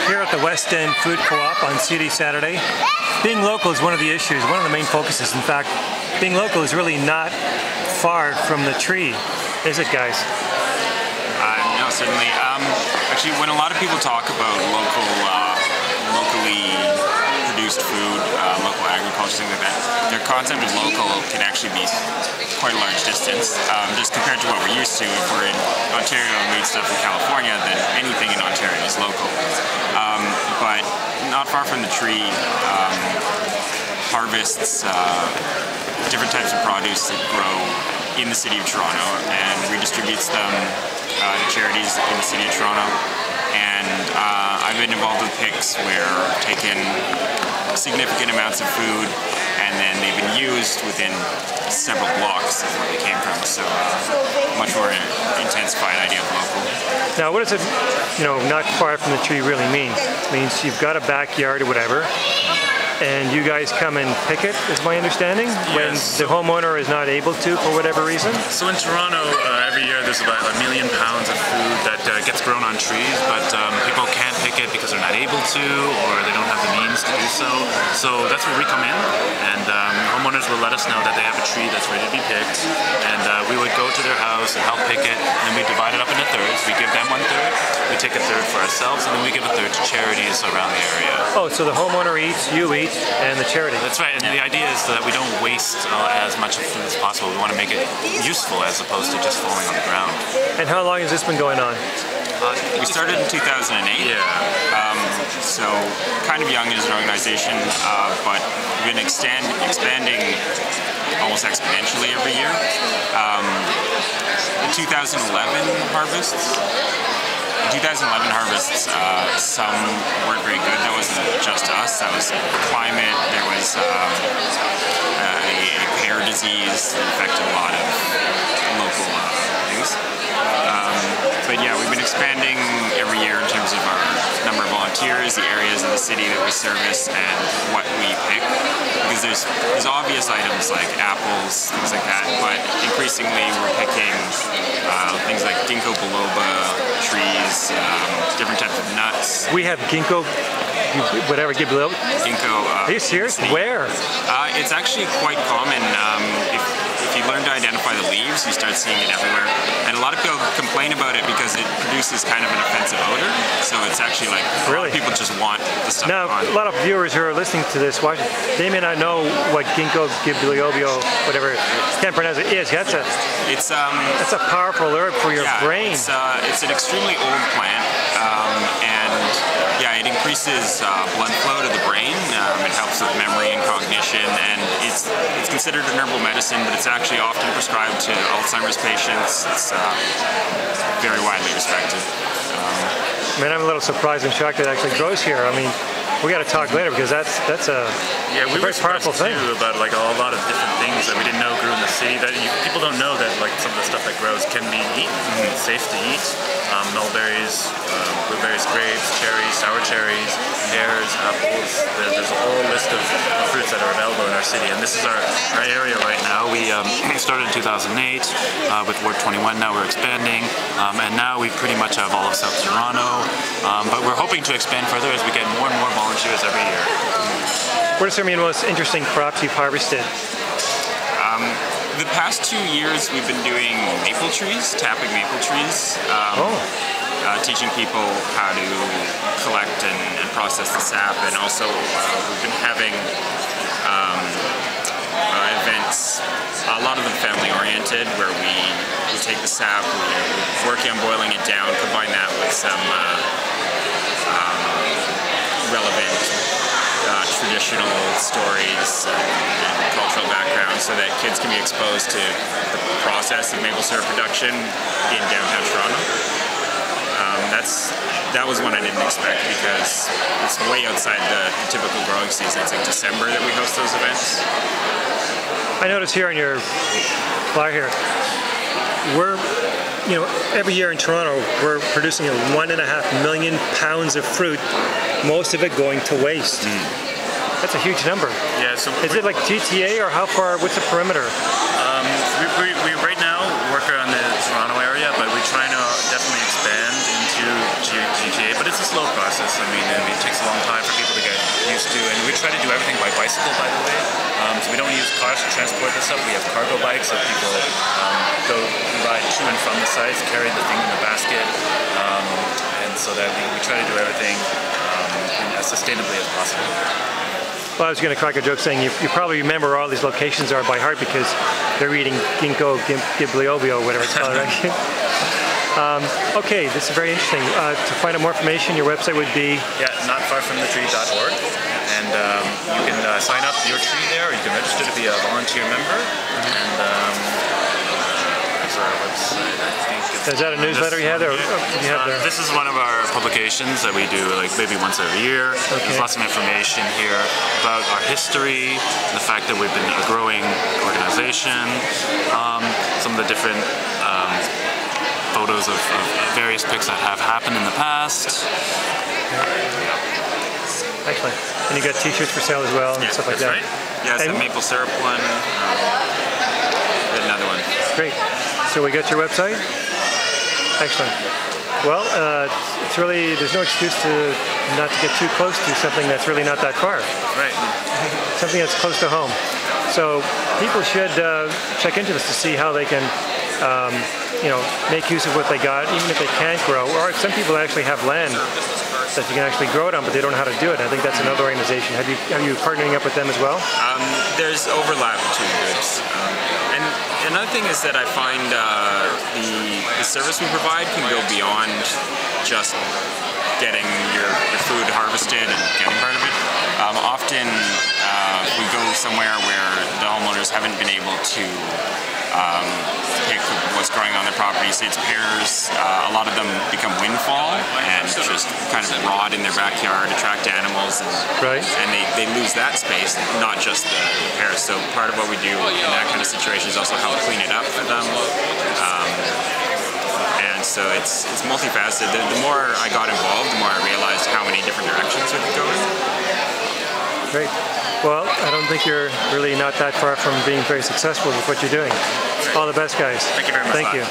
here at the West End Food Co-op on Seedy Saturday. Being local is one of the issues, one of the main focuses. In fact, being local is really not far from the tree, is it, guys? No, certainly. Actually, when a lot of people talk about locally produced food, local agriculture, things like that, their concept of local can actually be quite a large distance. Just compared to what we're used to, if we're in Ontario and we eat stuff from California, then anything in Ontario is local. But not far from the tree, harvests different types of produce that grow in the city of Toronto and redistributes them to charities in the city of Toronto. And I've been involved with picks where I've taken significant amounts of food and then they've been used within several blocks of where they came from. So much more intensified idea of local. Now, what does it, not far from the tree really mean? It means you've got a backyard or whatever, and you guys come and pick it, is my understanding, when the homeowner is not able to for whatever reason? So in Toronto, every year there's about 1 million pounds of food that gets grown on trees, but people can't pick it because they're not able to, or they don't have the means to do so. So that's where we come in, and homeowners will let us know that they have a tree that's ready to be picked, and we would go to their house and help pick it, and we divide it up into thirds. We give them 1/3, we take 1/3 for ourselves, and then we give 1/3 to charities around the area. Oh, so the homeowner eats, you eat, and the charity. That's right, and the idea is that we don't waste as much of food as possible. We want to make it useful as opposed to just falling on the ground. And how long has this been going on? We started in 2008, so kind of young as an organization, but we've been expanding almost exponentially every year. The 2011 harvests, some weren't very good. That wasn't just us, that was climate, there was a pear disease that affected a lot of local things. But yeah, we've been expanding every year in terms of our number of volunteers, the areas of the city that we service, and what we pick. Because there's obvious items like apples, things like that, but increasingly we're picking things like ginkgo biloba trees, different types of nuts. We have ginkgo, whatever, ginkgo. Are you serious? Where? It's actually quite common. If you learn to identify the leaves, you start seeing it everywhere. And a lot of people complain about it because it produces kind of an offensive odor. So it's actually like, really? People just want the stuff now, on. A lot of viewers who are listening to this, they may not know what ginkgo biloba, whatever, can't pronounce it, is. That's a powerful herb for your brain. It's an extremely old plant, and yeah, it increases blood flow to the brain. It helps with memory and cognition, and it's considered an herbal medicine, but it's actually often prescribed to Alzheimer's patients. It's very widely respected. Man, I'm a little surprised and shocked that it actually grows here. I mean, we got to talk later because that's a very powerful thing. Too about like a lot of different things that we didn't know grew in the city. That people don't know that like some of the stuff that grows can be eaten. It's safe to eat. Mulberries, blueberries, grapes, cherries, sour cherries, pears, apples. There's a whole list of fruits that are available in our city, and this is our area right now. We started in 2008 with Ward 21. Now we're expanding, and now we pretty much have all of South Toronto. But we're hoping to expand further as we get more and more volunteers every year. What are some of your most interesting crops you've harvested? The past 2 years we've been doing maple trees, tapping maple trees. Teaching people how to collect and process the sap, and also we've been having events, a lot of them family oriented, where we take the sap, we're working on boiling it down, combine that with some relevant traditional stories and cultural background, so that kids can be exposed to the process of maple syrup production in downtown Toronto. That was one I didn't expect because it's way outside the typical growing season. It's like December that we host those events. I noticed here on your flyer here, we're, every year in Toronto, we're producing 1.5 million pounds of fruit, most of it going to waste. That's a huge number. Yeah. So is it like GTA, or how far? What's the perimeter? We right now work around the Toronto area, but we're trying to definitely expand into GTA. But it's a slow process. I mean, in try to do everything by bicycle, by the way. So we don't use cars to transport this stuff. We have cargo bikes that people go ride to and from the sites, carry the thing in the basket, and so that we try to do everything as sustainably as possible. Well, I was going to crack a joke saying you probably remember where all these locations are by heart because they're reading ginkgo, gibliobio, whatever it's called, right? Okay, this is very interesting. To find out more information, your website would be? Yeah, notfarfromthetree.org. And you can sign up your tree there, or you can register to be a volunteer member. And that's our website, I think. Is that a newsletter you have there? You have there? This is one of our publications that we do like maybe once every year. Okay. There's lots of information here about our history, the fact that we've been a growing organization, some of the different photos of various pics that have happened in the past. Excellent. And you got t-shirts for sale as well and stuff like that. Right. Yeah, it's a maple syrup one. Another one. Great. So we got your website? Excellent. Well, it's really, there's no excuse not to get too close to something that's really not that far. Right. Something that's close to home. So people should check into this to see how they can make use of what they got, even if they can't grow. Or some people actually have land that you can actually grow it on, but they don't know how to do it. I think that's another organization. Are you partnering up with them as well? There's overlap between groups. And another thing is that I find the service we provide can go beyond just getting your food harvested and getting part of it. Often we go somewhere where the homeowners haven't been able to pick what's growing on their property. Say it's pears, a lot of them become windfall and just kind of rot in their backyard, attract animals, and they lose that space, not just the pears. So part of what we do in that kind of situation is also help clean it up for them. And so it's multifaceted. The more I got involved, the more I realized how many different directions we could go in. Great. Well, I don't think you're really not that far from being very successful with what you're doing. All the best, guys. Thank you very much. Thank you.